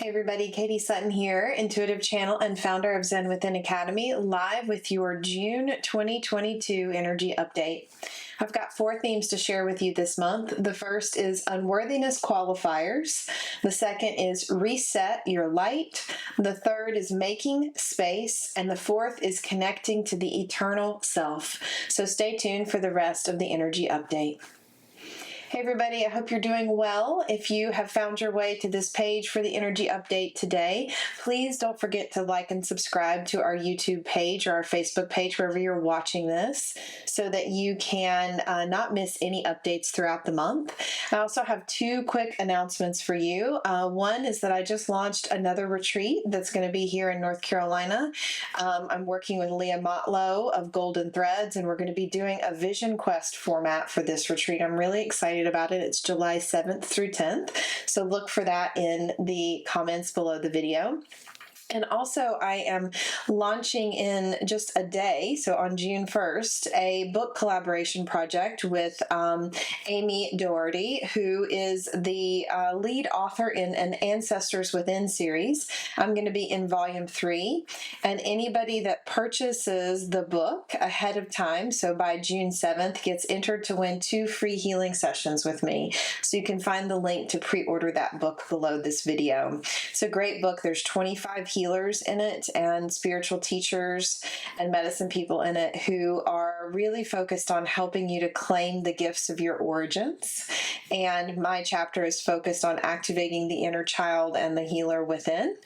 Hey everybody, Katie Sutton here, intuitive channel and founder of Zen Within Academy, live with your June 2022 energy update. I've got 4 themes to share with you this month. The first is Unworthiness Qualifiers. The second is Reset Your Light. The third is Making Space. And the fourth is Connecting to the Eternal Self. So stay tuned for the rest of the energy update. Hey everybody, I hope you're doing well. If you have found your way to this page for the energy update today, please don't forget to like and subscribe to our YouTube page or our Facebook page, wherever you're watching this, so that you can not miss any updates throughout the month. I also have 2 quick announcements for you. One is that I just launched another retreat that's going to be here in North Carolina. I'm working with Leah Motlow of Golden Threads, and we're going to be doing a Vision Quest format for this retreat. I'm really excited about it. It's July 7th through 10th. So look for that in the comments below the video. And also I am launching in just a day, so on June 1st, a book collaboration project with Amy Doherty, who is the lead author in an Ancestors Within series. I'm going to be in volume 3, and anybody that purchases the book ahead of time, so by June 7th, gets entered to win 2 free healing sessions with me. So you can find the link to pre-order that book below this video. It's a great book. There's 25 healers in it and spiritual teachers and medicine people in it who are really focused on helping you to claim the gifts of your origins. And my chapter is focused on activating the inner child and the healer within.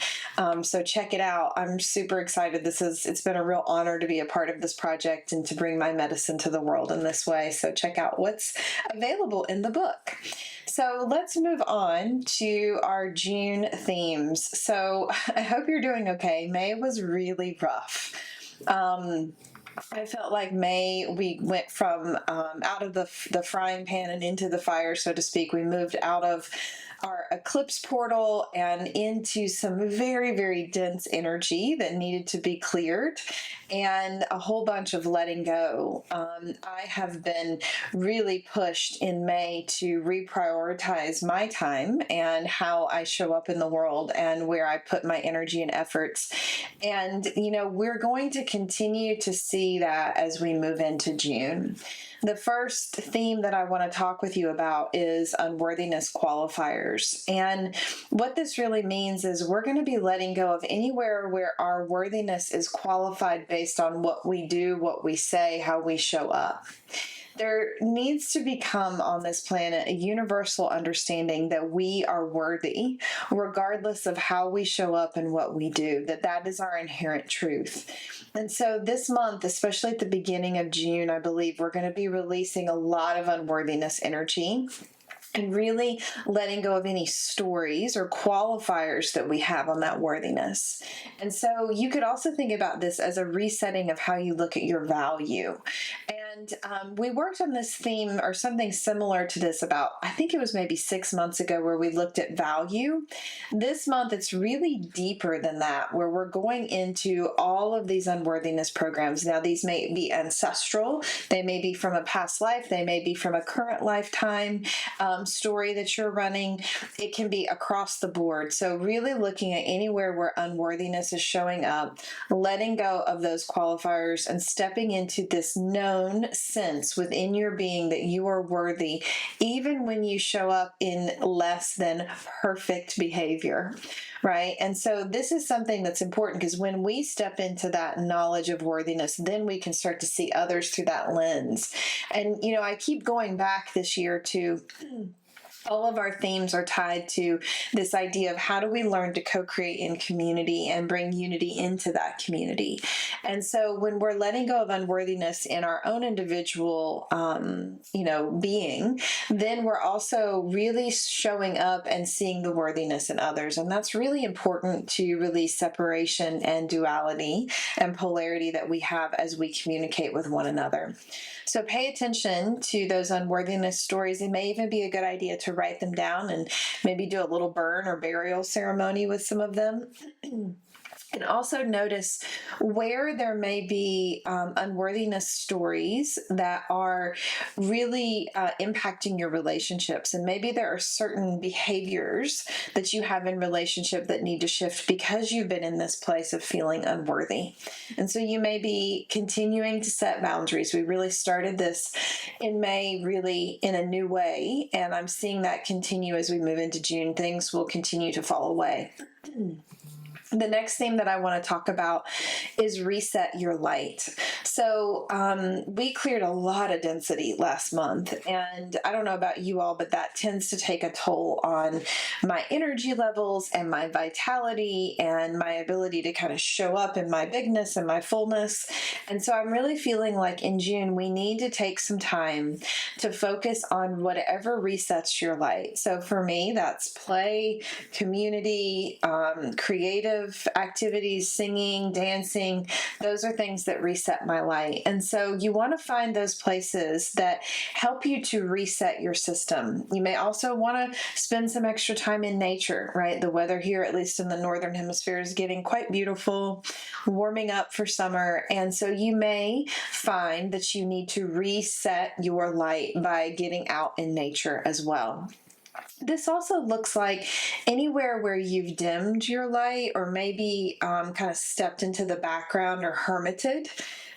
So check it out. I'm super excited. It's been a real honor to be a part of this project and to bring my medicine to the world in this way. So check out what's available in the book. So let's move on to our June themes. So I hope you're doing okay. May was really rough. I felt like May, we went from out of the frying pan and into the fire, so to speak. We moved out of our eclipse portal and into some very, very dense energy that needed to be cleared, and a whole bunch of letting go. I have been really pushed in May to reprioritize my time and how I show up in the world and where I put my energy and efforts. And, we're going to continue to see that as we move into June. The first theme that I want to talk with you about is unworthiness qualifiers. And what this really means is we're going to be letting go of anywhere where our worthiness is qualified based on what we do, what we say, how we show up. There needs to become on this planet a universal understanding that we are worthy, regardless of how we show up and what we do, that is our inherent truth. And so this month, especially at the beginning of June, I believe we're going to be releasing a lot of unworthiness energy and really letting go of any stories or qualifiers that we have on that worthiness. And so you could also think about this as a resetting of how you look at your value. And we worked on this theme or something similar to this about, I think it was maybe 6 months ago, where we looked at value. This month, it's really deeper than that, where we're going into all of these unworthiness programs. Now, these may be ancestral. They may be from a past life. They may be from a current lifetime story that you're running. It can be across the board. So really looking at anywhere where unworthiness is showing up, letting go of those qualifiers and stepping into this known sense within your being that you are worthy, even when you show up in less than perfect behavior, right? And so this is something that's important, because when we step into that knowledge of worthiness, then we can start to see others through that lens. And, I keep going back this year to all of our themes are tied to this idea of how do we learn to co-create in community and bring unity into that community. And so when we're letting go of unworthiness in our own individual, being, then we're also really showing up and seeing the worthiness in others. And that's really important to release separation and duality and polarity that we have as we communicate with one another. So pay attention to those unworthiness stories. It may even be a good idea to write them down and maybe do a little burn or burial ceremony with some of them. And also notice where there may be unworthiness stories that are really impacting your relationships. And maybe there are certain behaviors that you have in relationship that need to shift because you've been in this place of feeling unworthy. And so you may be continuing to set boundaries. We really started this in May, really in a new way. And I'm seeing that continue as we move into June. Things will continue to fall away. The next theme that I want to talk about is reset your light. So we cleared a lot of density last month, and I don't know about you all, but that tends to take a toll on my energy levels and my vitality and my ability to kind of show up in my bigness and my fullness. And so I'm really feeling like in June, we need to take some time to focus on whatever resets your light. So for me, that's play, community, creative activities, singing, dancing. Those are things that reset my light. And so you want to find those places that help you to reset your system. You may also want to spend some extra time in nature, right? The weather here, at least in the Northern Hemisphere, is getting quite beautiful, warming up for summer. And so you may find that you need to reset your light by getting out in nature as well. This also looks like anywhere where you've dimmed your light or maybe kind of stepped into the background or hermited,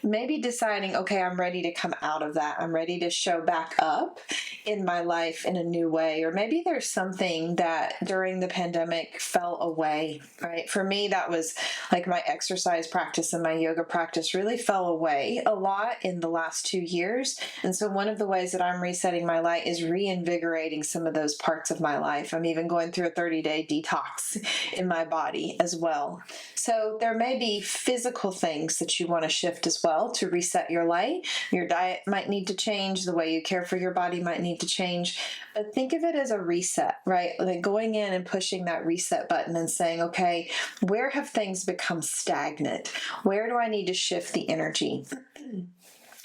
maybe deciding, okay, I'm ready to come out of that. I'm ready to show back up in my life in a new way. Or maybe there's something that during the pandemic fell away, right? For me, that was like my exercise practice and my yoga practice really fell away a lot in the last 2 years. And so one of the ways that I'm resetting my light is reinvigorating some of those parts of my life. I'm even going through a 30-day detox in my body as well. So there may be physical things that you want to shift as well to reset your light. Your diet might need to change. The way you care for your body might need to change. But think of it as a reset, right? Like going in and pushing that reset button and saying, okay, where have things become stagnant? Where do I need to shift the energy?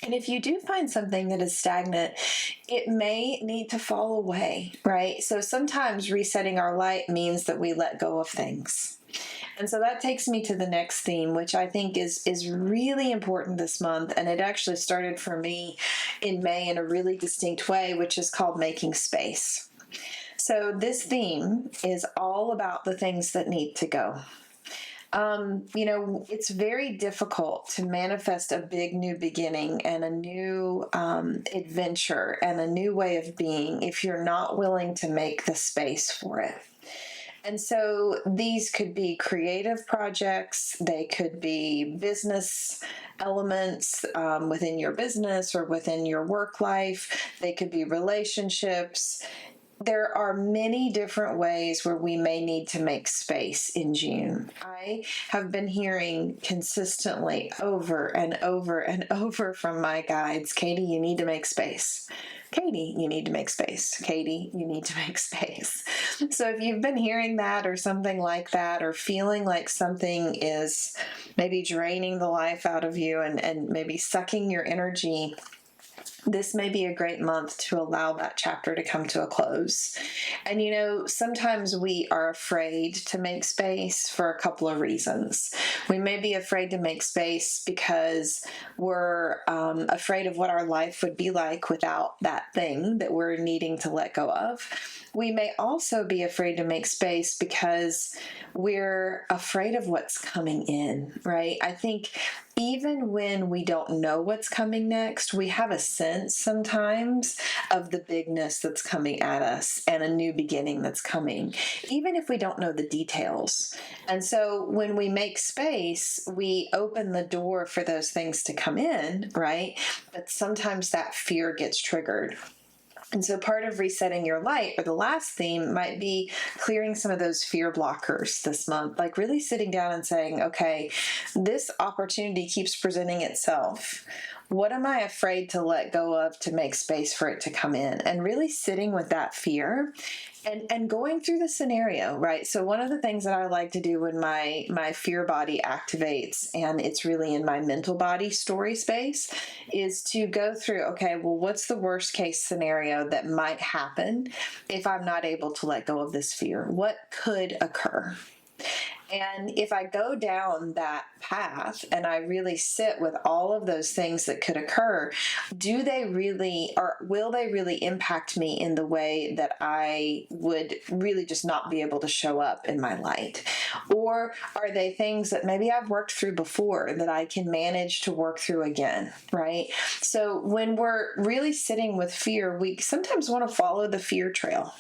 And if you do find something that is stagnant, it may need to fall away, right? So sometimes resetting our light means that we let go of things. And so that takes me to the next theme, which I think is really important this month. And it actually started for me in May in a really distinct way, which is called making space. So this theme is all about the things that need to go. It's very difficult to manifest a big new beginning and a new adventure and a new way of being if you're not willing to make the space for it. And so these could be creative projects, they could be business elements within your business or within your work life, they could be relationships. There are many different ways where we may need to make space in June. I have been hearing consistently over and over and over from my guides, Katie, you need to make space. Katie, you need to make space. Katie, you need to make space. So if you've been hearing that or something like that, or feeling like something is maybe draining the life out of you and maybe sucking your energy, this may be a great month to allow that chapter to come to a close. And sometimes we are afraid to make space for a couple of reasons. We may be afraid to make space because we're afraid of what our life would be like without that thing that we're needing to let go of. We may also be afraid to make space because we're afraid of what's coming in, right? I think even when we don't know what's coming next, we have a sense sometimes of the bigness that's coming at us and a new beginning that's coming, even if we don't know the details. And so when we make space, we open the door for those things to come in, right? But sometimes that fear gets triggered. And so part of resetting your light, or the last theme, might be clearing some of those fear blockers this month, like really sitting down and saying, okay, this opportunity keeps presenting itself. What am I afraid to let go of to make space for it to come in? And really sitting with that fear and going through the scenario, right? So one of the things that I like to do when my fear body activates, and it's really in my mental body story space, is to go through, okay, well, what's the worst case scenario that might happen if I'm not able to let go of this fear? What could occur? And if I go down that path and I really sit with all of those things that could occur, do they really, or will they really impact me in the way that I would really just not be able to show up in my light? Or are they things that maybe I've worked through before that I can manage to work through again, right? So when we're really sitting with fear, we sometimes want to follow the fear trail,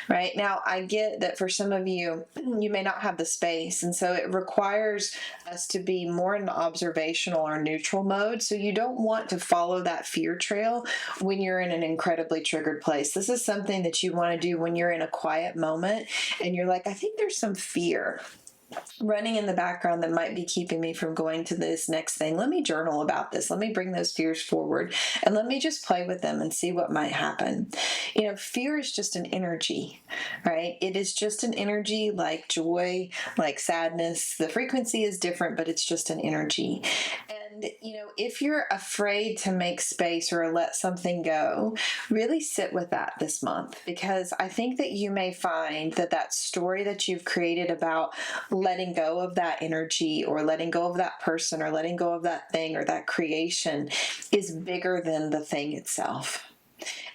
right? Now, I get that for some of you, you may not have the space, and so it requires us to be more in observational or neutral mode. So you don't want to follow that fear trail when you're in an incredibly triggered place. This is something that you want to do when you're in a quiet moment and you're like, I think there's some fear running in the background that might be keeping me from going to this next thing. Let me journal about this. Let me bring those fears forward and let me just play with them and see what might happen. Fear is just an energy, right? It is just an energy like joy, like sadness. The frequency is different, but it's just an energy. And, if you're afraid to make space or let something go, really sit with that this month, because I think that you may find that story that you've created about letting go of that energy or letting go of that person or letting go of that thing or that creation is bigger than the thing itself.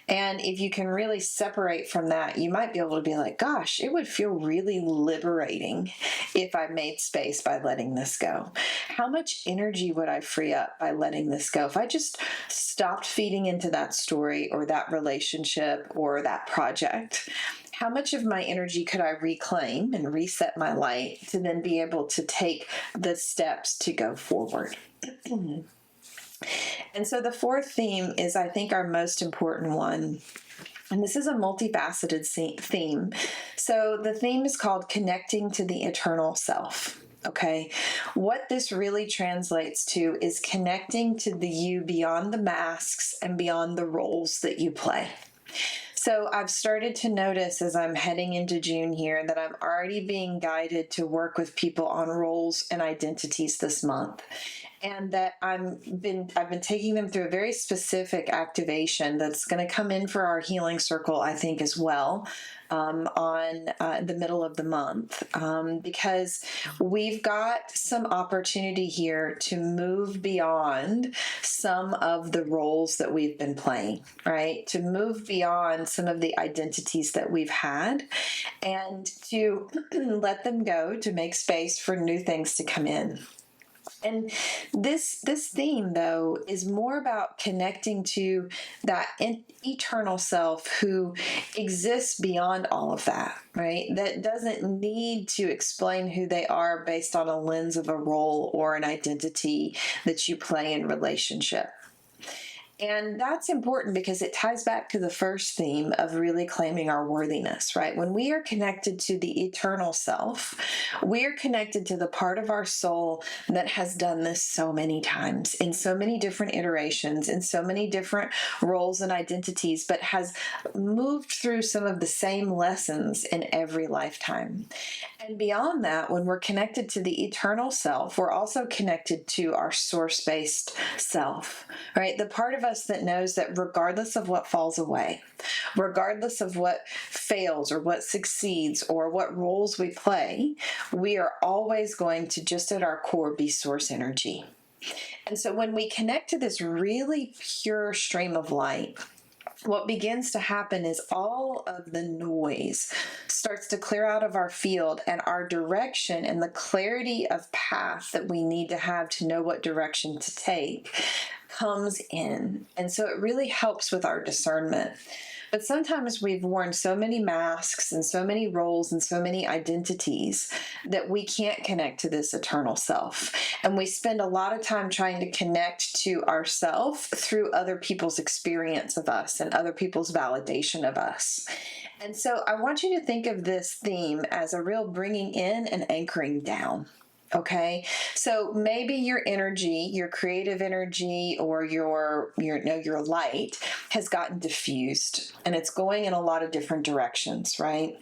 And if you can really separate from that, you might be able to be like, gosh, it would feel really liberating if I made space by letting this go. How much energy would I free up by letting this go? If I just stopped feeding into that story or that relationship or that project, how much of my energy could I reclaim and reset my light to then be able to take the steps to go forward? And so the fourth theme is, I think, our most important one. And this is a multifaceted theme. So the theme is called Connecting to the Eternal Self. Okay. What this really translates to is connecting to the you beyond the masks and beyond the roles that you play. So I've started to notice as I'm heading into June here that I'm already being guided to work with people on roles and identities this month. And that I've been taking them through a very specific activation that's going to come in for our healing circle, I think, as well, on the middle of the month, because we've got some opportunity here to move beyond some of the roles that we've been playing, right? To move beyond some of the identities that we've had and to let them go, to make space for new things to come in. And this theme, though, is more about connecting to that eternal self who exists beyond all of that, right? That doesn't need to explain who they are based on a lens of a role or an identity that you play in relationship. And that's important because it ties back to the first theme of really claiming our worthiness, right? When we are connected to the eternal self, we are connected to the part of our soul that has done this so many times in so many different iterations, in so many different roles and identities, but has moved through some of the same lessons in every lifetime. And beyond that, when we're connected to the eternal self, we're also connected to our source-based self, right? The part of us that knows that regardless of what falls away, regardless of what fails or what succeeds or what roles we play, we are always going to, just at our core, be source energy. And so when we connect to this really pure stream of light, what begins to happen is all of the noise starts to clear out of our field, and our direction and the clarity of path that we need to have to know what direction to take comes in. And so it really helps with our discernment. But sometimes we've worn so many masks and so many roles and so many identities that we can't connect to this eternal self. And we spend a lot of time trying to connect to ourself through other people's experience of us and other people's validation of us. And so I want you to think of this theme as a real bringing in and anchoring down. Okay, so maybe your energy, your creative energy, or your light has gotten diffused, and it's going in a lot of different directions, right?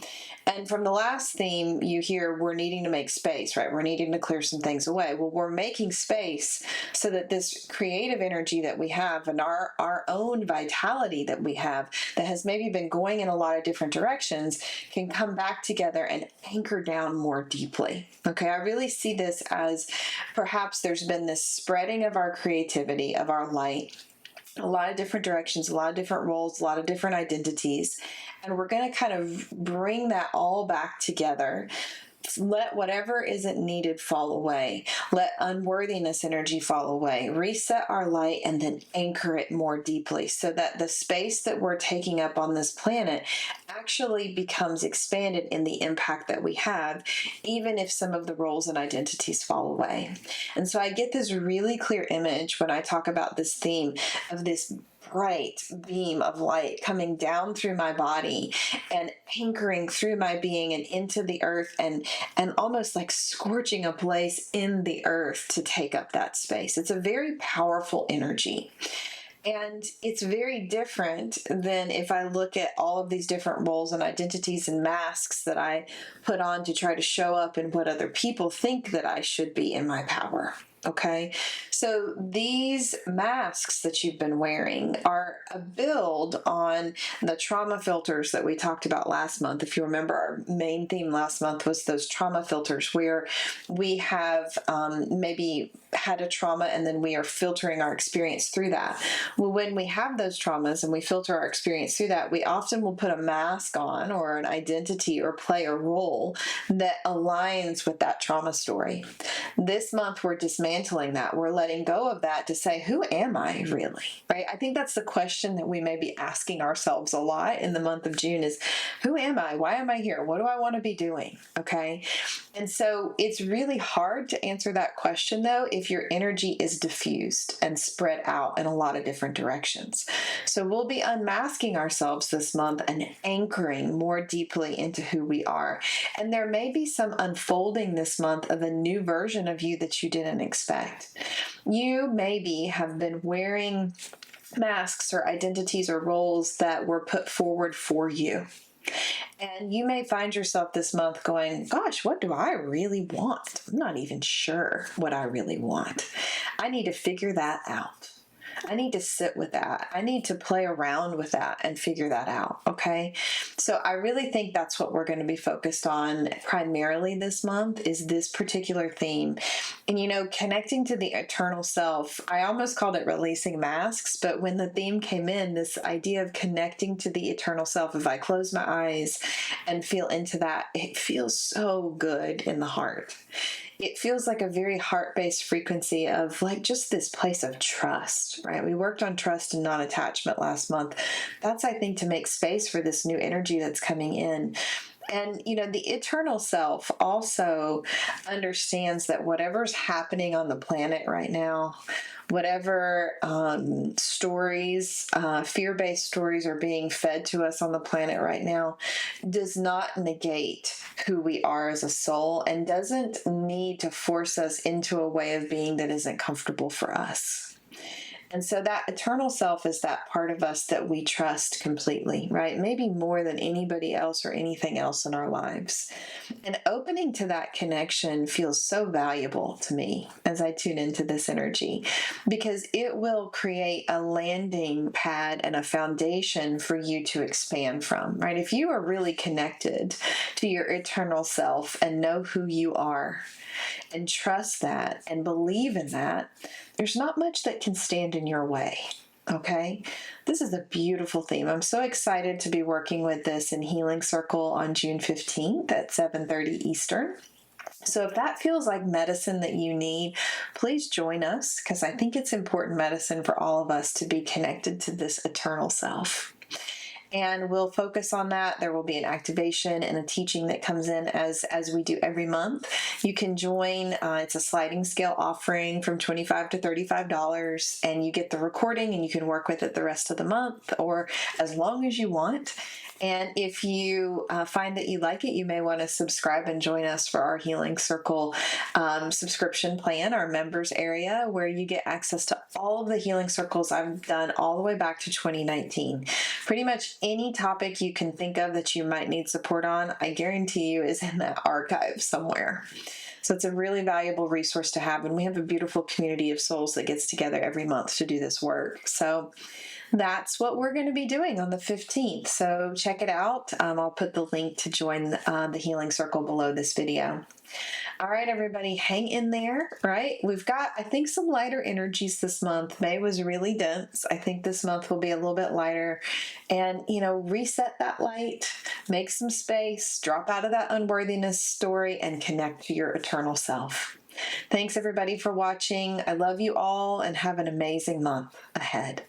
And from the last theme, you hear we're needing to make space, right? We're needing to clear some things away. Well, we're making space so that this creative energy that we have and our own vitality that we have that has maybe been going in a lot of different directions can come back together and anchor down more deeply. Okay, I really see this as perhaps there's been this spreading of our creativity, of our light, a lot of different directions, a lot of different roles, a lot of different identities. And we're going to kind of bring that all back together. Let whatever isn't needed fall away. Let unworthiness energy fall away. Reset our light and then anchor it more deeply so that the space that we're taking up on this planet actually becomes expanded in the impact that we have, even if some of the roles and identities fall away. And so I get this really clear image when I talk about this theme of this bright beam of light coming down through my body and anchoring through my being and into the earth and almost like scorching a place in the earth to take up that space. It's a very powerful energy. And it's very different than if I look at all of these different roles and identities and masks that I put on to try to show up in what other people think that I should be in my power. Okay, so these masks that you've been wearing are a build on the trauma filters that we talked about last month. If you remember, our main theme last month was those trauma filters where we have maybe had a trauma and then we are filtering our experience through that. Well, when we have those traumas and we filter our experience through that, we often will put a mask on or an identity or play a role that aligns with that trauma story. This month, we're dismantling that. We're letting go of that to say, who am I really? Right? I think that's the question that we may be asking ourselves a lot in the month of June is, who am I? Why am I here? What do I want to be doing? Okay. And so it's really hard to answer that question though, if your energy is diffused and spread out in a lot of different directions. So we'll be unmasking ourselves this month and anchoring more deeply into who we are. And there may be some unfolding this month of a new version of you that you didn't expect. You maybe have been wearing masks or identities or roles that were put forward for you. And you may find yourself this month going, gosh, what do I really want? I'm not even sure what I really want. I need to figure that out. I need to sit with that. I need to play around with that and figure that out. Okay. So I really think that's what we're going to be focused on primarily this month is this particular theme. And, you know, connecting to the eternal self, I almost called it releasing masks, but when the theme came in, this idea of connecting to the eternal self, if I close my eyes and feel into that, it feels so good in the heart. It feels like a very heart-based frequency of like just this place of trust, right? We worked on trust and non-attachment last month. That's, I think, to make space for this new energy that's coming in. And, you know, the eternal self also understands that whatever's happening on the planet right now, whatever stories, fear-based stories are being fed to us on the planet right now, does not negate who we are as a soul and doesn't need to force us into a way of being that isn't comfortable for us. And so that eternal self is that part of us that we trust completely, right? Maybe more than anybody else or anything else in our lives. And opening to that connection feels so valuable to me as I tune into this energy, because it will create a landing pad and a foundation for you to expand from, right? If you are really connected to your eternal self and know who you are and trust that and believe in that, there's not much that can stand in your way. Okay, this is a beautiful theme. I'm so excited to be working with this in Healing Circle on June 15th at 7:30 Eastern. So if that feels like medicine that you need, please join us, because I think it's important medicine for all of us to be connected to this eternal self. And we'll focus on that. There will be an activation and a teaching that comes in as we do every month. You can join. It's a sliding scale offering from $25 to $35, and you get the recording and you can work with it the rest of the month or as long as you want. And if you find that you like it, you may want to subscribe and join us for our Healing Circle subscription plan, our members area, where you get access to all of the Healing Circles I've done all the way back to 2019. Pretty much any topic you can think of that you might need support on, I guarantee you is in that archive somewhere. So it's a really valuable resource to have, and we have a beautiful community of souls that gets together every month to do this work. So that's what we're going to be doing on the 15th. So check it out. I'll put the link to join the Healing Circle below this video. All right, everybody, hang in there, right? We've got, I think, some lighter energies this month. May was really dense. I think this month will be a little bit lighter. And, reset that light, make some space, drop out of that unworthiness story, and connect to your eternal self. Thanks, everybody, for watching. I love you all, and have an amazing month ahead.